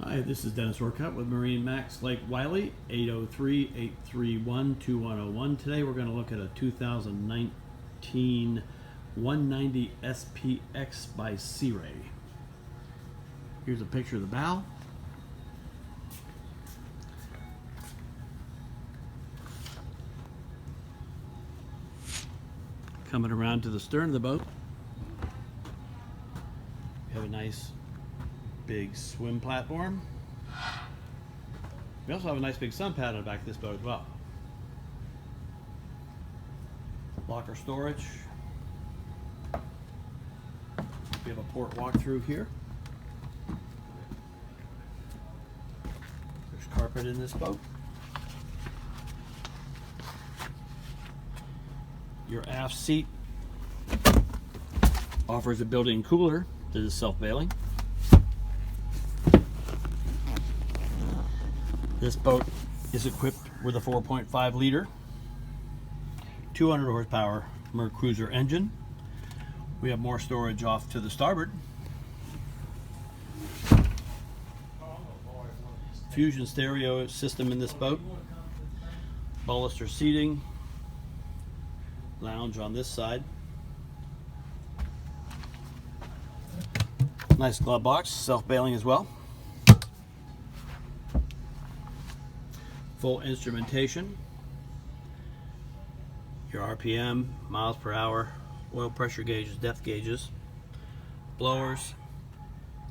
Hi, this is Dennis Orcutt with MarineMax Lake Wylie, 803-831-2101. Today we're going to look at a 2019 190 SPX by Sea Ray. Here's a picture of the bow. Coming around to the stern of the boat, we have a nice big swim platform. We also have a nice big sun pad on the back of this boat as well. Locker storage. We have a port walk-through here. There's carpet in this boat. Your aft seat offers a built-in cooler that is self-bailing. This boat is equipped with a 4.5 liter, 200 horsepower Mercruiser engine. We have more storage off to the starboard. Fusion stereo system in this boat. Baluster seating. Lounge on this side. Nice glove box, self-bailing as well. Full instrumentation, your RPM, miles per hour, oil pressure gauges, depth gauges, blowers,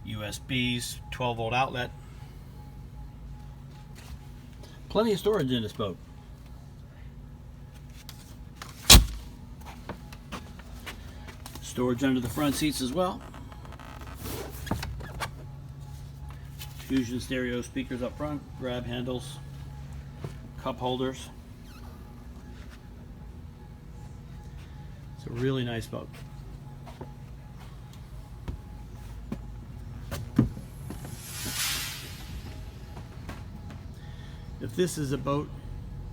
USBs, 12-volt outlet. Plenty of storage in this boat. Storage under the front seats as well. Fusion stereo speakers up front, grab handles, cup holders. It's a really nice boat. If this is a boat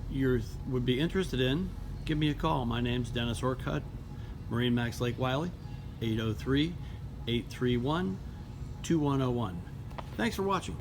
you would be interested in, give me a call. My name's Dennis Orcutt, MarineMax Lake Wylie, 803-831-2101. Thanks for watching.